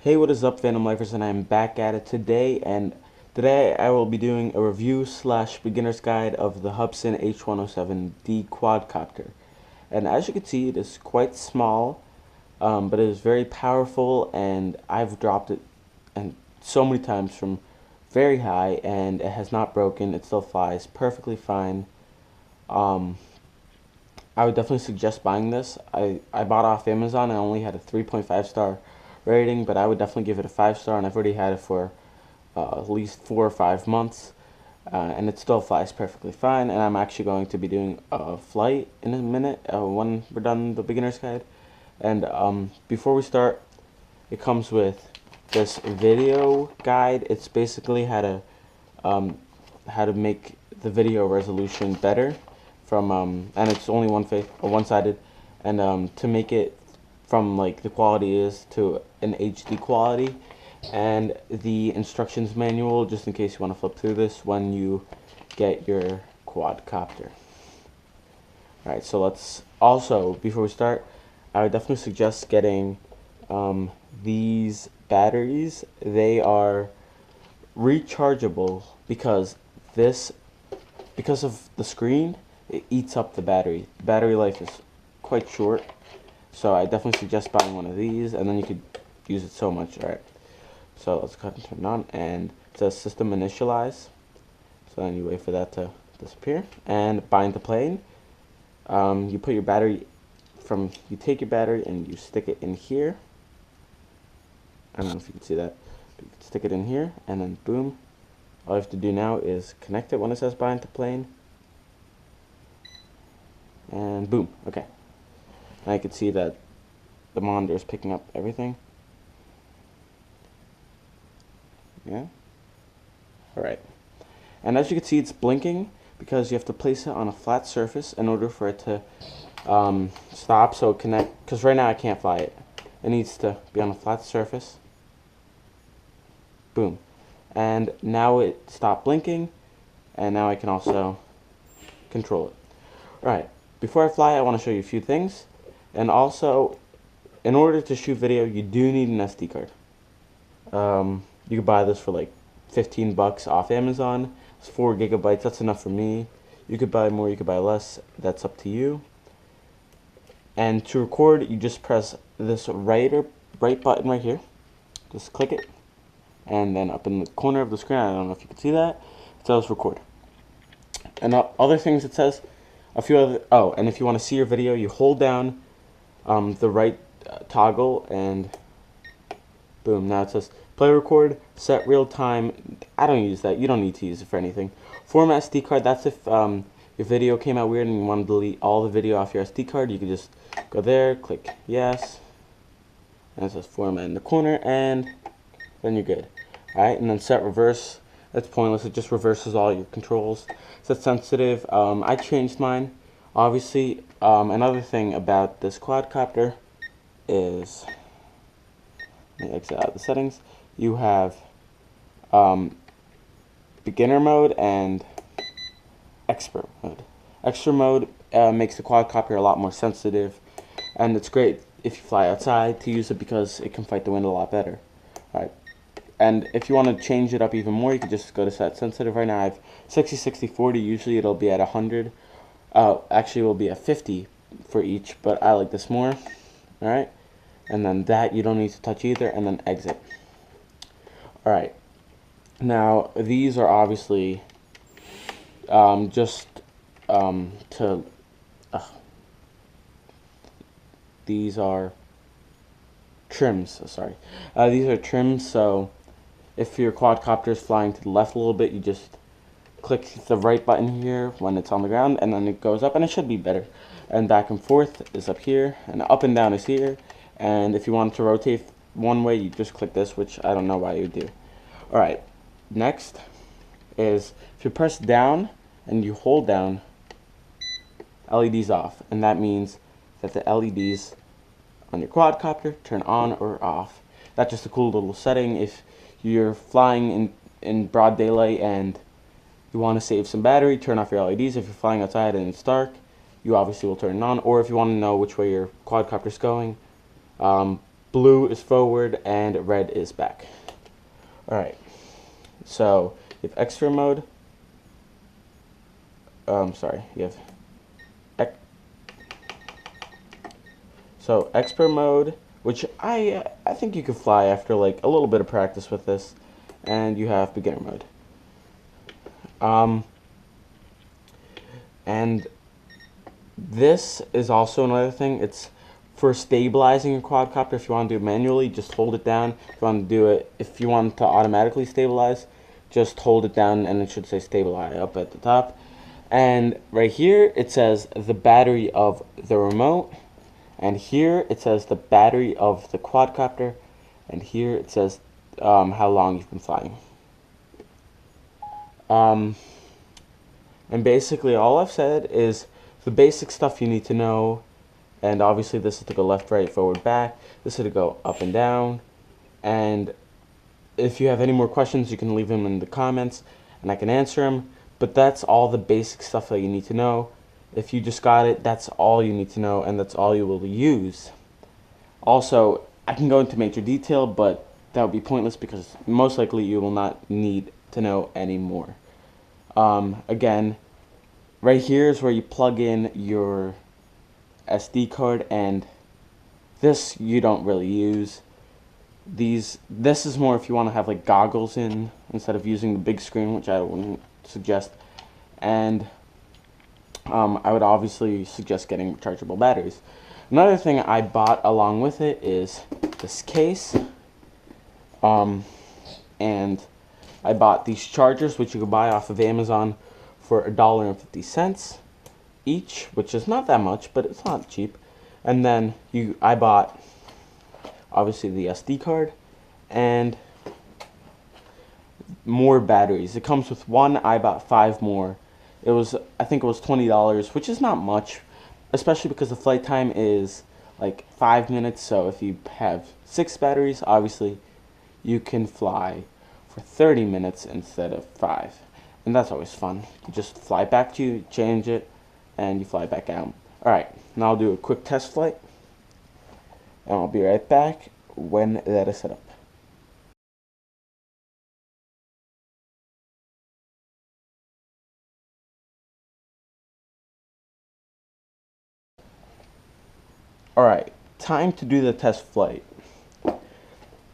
Hey, what is up, Phantom Lifers, and I'm back at it today, and today I will be doing a review slash beginner's guide of the Hubsan H107D Quadcopter. And as you can see, it is quite small, but it is very powerful, and I've dropped it and so many times from very high, and it has not broken. It still flies perfectly fine. I would definitely suggest buying this. I bought off Amazon and only had a 3.5 star rating, but I would definitely give it a 5 star, and I've already had it for at least 4 or 5 months, and it still flies perfectly fine. And I'm actually going to be doing a flight in a minute when we're done the beginner's guide. And before we start, it comes with this video guide. It's basically how to make the video resolution better from and it's only one-sided, and to make it from like the quality is to an HD quality, and the instructions manual just in case you want to flip through this when you get your quadcopter. Alright, so let's also, before we start, I would definitely suggest getting these batteries. They are rechargeable because of the screen, it eats up the battery. The battery life is quite short, so I definitely suggest buying one of these, and then you could use it so much. Alright, so let's go ahead and turn it on, and it says system initialize, so then you wait for that to disappear, and bind to plane. You put your battery you take your battery and you stick it in here. I don't know if you can see that, but you can stick it in here, and then boom, all you have to do now is connect it when it says bind to plane, and boom. Okay, now you can see that the monitor is picking up everything. Yeah. Alright, and as you can see, it's blinking because you have to place it on a flat surface in order for it to stop, so connect, because right now I can't fly it. It needs to be on a flat surface. Boom. And now it stopped blinking, and now I can also control it. Alright, before I fly, I want to show you a few things. And also, in order to shoot video, you do need an SD card. You can buy this for like 15 bucks off Amazon. It's 4 gigabytes. That's enough for me. You could buy more, you could buy less. That's up to you. And to record, you just press this right button right here. Just click it, and then up in the corner of the screen, I don't know if you can see that, it says record. And other things, it says a few other, and if you want to see your video, you hold down the right toggle, and boom, now it says play record, set real time. I don't use that. You don't need to use it for anything. Format SD card, that's if your video came out weird and you want to delete all the video off your SD card. You can just go there, click yes, and it says format in the corner, and then you're good. Alright, and then set reverse. That's pointless. It just reverses all your controls. Set sensitive. I changed mine, obviously. Another thing about this quadcopter is, let me exit out the settings. You have beginner mode and expert mode. Expert mode makes the quadcopter a lot more sensitive, and it's great if you fly outside to use it because it can fight the wind a lot better. Alright, and if you want to change it up even more, you can just go to set sensitive. Right now I have 60, 60, 40. Usually it'll be at 100. Actually it will be at 50 for each, but I like this more. Alright, and then that you don't need to touch either, and then exit. Alright, now these are obviously these are trims, sorry. These are trims, so if your quadcopter is flying to the left a little bit, you just click the right button here when it's on the ground, and then it goes up, and it should be better. And back and forth is up here, and up and down is here. And if you want to rotate one way, you just click this, which I don't know why you do. Alright, next is if you press down and you hold down, LEDs off, and that means that the LEDs on your quadcopter turn on or off. That's just a cool little setting if you're flying in broad daylight and you want to save some battery. Turn off your LEDs. If you're flying outside and it's dark, you obviously will turn it on. Or if you want to know which way your quadcopter is going, blue is forward, and red is back. Alright, so you have extra mode. You have expert mode, which I think you could fly after like a little bit of practice with this, and you have beginner mode. And this is also another thing. It's for stabilizing your quadcopter. If you want to do it manually, just hold it down. If you want to automatically stabilize, just hold it down and it should say stabilize up at the top. And right here it says the battery of the remote, and here it says the battery of the quadcopter, and here it says how long you've been flying. And basically all I've said is the basic stuff you need to know. And obviously this is to go left, right, forward, back. This is to go up and down. And if you have any more questions, you can leave them in the comments and I can answer them. But that's all the basic stuff that you need to know. If you just got it, that's all you need to know, and that's all you will use. Also, I can go into major detail, but that would be pointless because most likely you will not need to know anymore. Again, right here is where you plug in your SD card, and this you don't really use. This is more if you want to have like goggles in instead of using the big screen, which I wouldn't suggest. And I would obviously suggest getting rechargeable batteries. Another thing I bought along with it is this case, and I bought these chargers, which you could buy off of Amazon for $1.50 each, which is not that much, but it's not cheap. And then I bought obviously the SD card and more batteries. It comes with one. I bought 5 more. I think it was $20, which is not much, especially because the flight time is like 5 minutes. So if you have 6 batteries, obviously you can fly for 30 minutes instead of 5, and that's always fun. You just fly back to you, change it, and you fly back out. Alright, now I'll do a quick test flight, and I'll be right back when that is set up. Alright, time to do the test flight.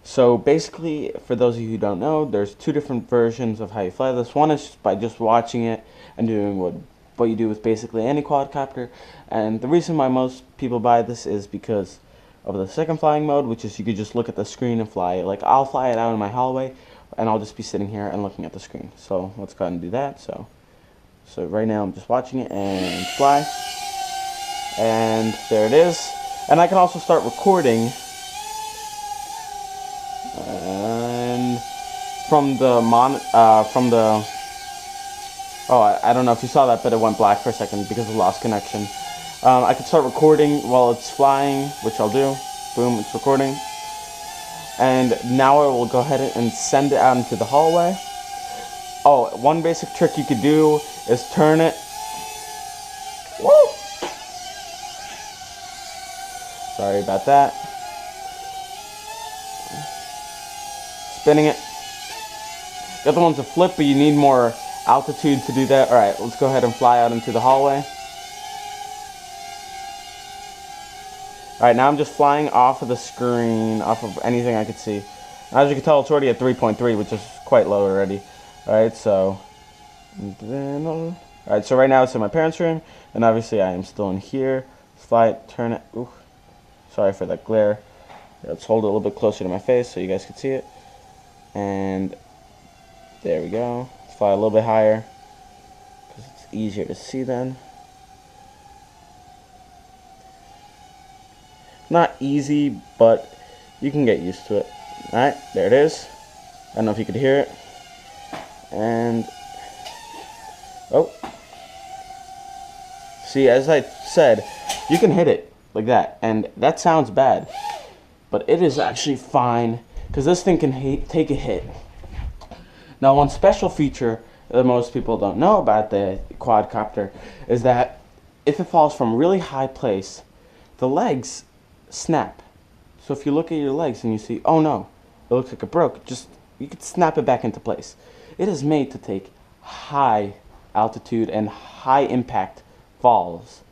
So basically, for those of you who don't know, there's 2 different versions of how you fly this. One is by just watching it and doing what you do with basically any quadcopter. And the reason why most people buy this is because of the second flying mode, which is you could just look at the screen and fly it. Like, I'll fly it out in my hallway, and I'll just be sitting here and looking at the screen. So let's go ahead and do that. So right now I'm just watching it and fly. And there it is. And I can also start recording. And I don't know if you saw that, but it went black for a second because of lost connection. I can start recording while it's flying, which I'll do. Boom, it's recording. And now I will go ahead and send it out into the hallway. Oh, one basic trick you could do is turn it. Woo! Sorry about that. Spinning it. The other one's a flip, but you need more altitude to do that. Alright, let's go ahead and fly out into the hallway. Alright, now I'm just flying off of the screen, off of anything I could see. As you can tell, it's already at 3.3, which is quite low already. Alright, so right now it's in my parents' room, and obviously I am still in here. Let's fly it, turn it. Ooh, sorry for that glare. Let's hold it a little bit closer to my face so you guys can see it. And there we go. Let's fly a little bit higher because it's easier to see then. Not easy, but you can get used to it. Alright, there it is. I don't know if you could hear it. And oh, see, as I said, you can hit it like that, and that sounds bad, but it is actually fine because this thing can take a hit. Now, one special feature that most people don't know about the quadcopter is that if it falls from really high place, the legs snap. So if you look at your legs and you see, oh no, it looks like it broke, you could snap it back into place. It is made to take high altitude and high impact falls,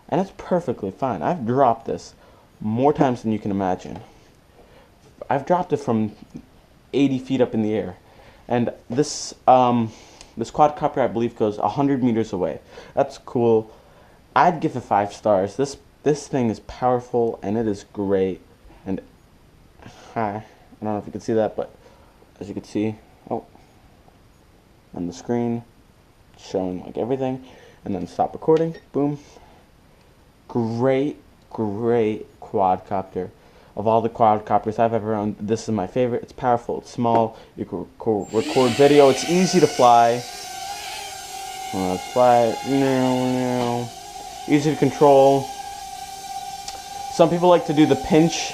and it's perfectly fine. I've dropped this more times than you can imagine. I've dropped it from 80 feet up in the air, and this quadcopter, I believe, goes 100 meters away. That's cool. I'd give it 5 stars. This thing is powerful and it is great. And I don't know if you can see that, but as you can see, oh, on the screen, showing like everything, and then stop recording. Boom. Great quadcopter. Of all the quadcopters I've ever owned, this is my favorite. It's powerful, it's small, you can record video, it's easy to fly. Let's fly it. Easy to control. Some people like to do the pinch.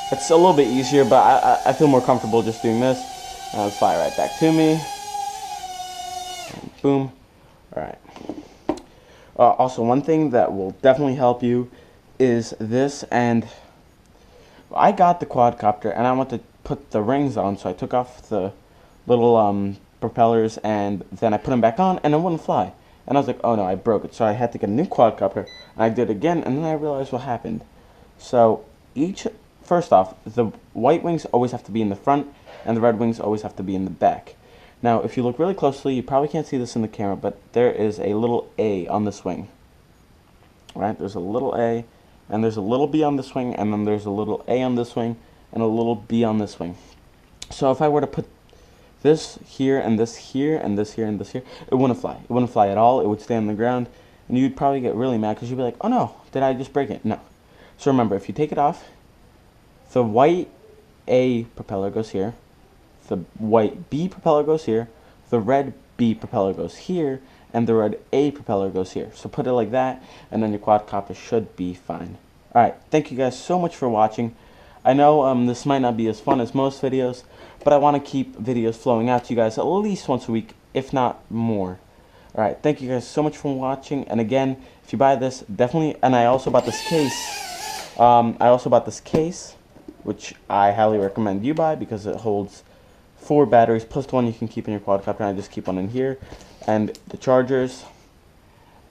It's a little bit easier, but I feel more comfortable just doing this. Let's fly right back to me. And boom. Alright. Also, one thing that will definitely help you is this, and I got the quadcopter and I want to put the rings on, so I took off the little propellers and then I put them back on and it wouldn't fly. And I was like, oh no, I broke it. So I had to get a new quadcopter, and I did it again, and then I realized what happened. So first off, the white wings always have to be in the front and the red wings always have to be in the back. Now, if you look really closely, you probably can't see this in the camera, but there is a little A on this wing. Right? There's a little A, and there's a little B on this wing, and then there's a little A on this wing, and a little B on this wing. So if I were to put this here, and this here, and this here, and this here, it wouldn't fly. It wouldn't fly at all. It would stay on the ground, and you'd probably get really mad, because you'd be like, oh no, did I just break it? No. So remember, if you take it off, the white A propeller goes here, the white B propeller goes here, the red B propeller goes here, and the red A propeller goes here. So put it like that, and then your quadcopter should be fine. Alright, thank you guys so much for watching. I know this might not be as fun as most videos, but I want to keep videos flowing out to you guys at least once a week, if not more. Alright, thank you guys so much for watching, and again, if you buy this, definitely, and I also bought this case, which I highly recommend you buy because it holds 4 batteries plus the one you can keep in your quadcopter, and I just keep one in here, and the chargers,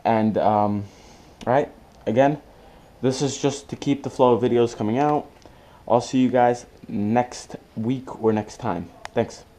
and right, again, this is just to keep the flow of videos coming out. I'll see you guys next week or next time. Thanks.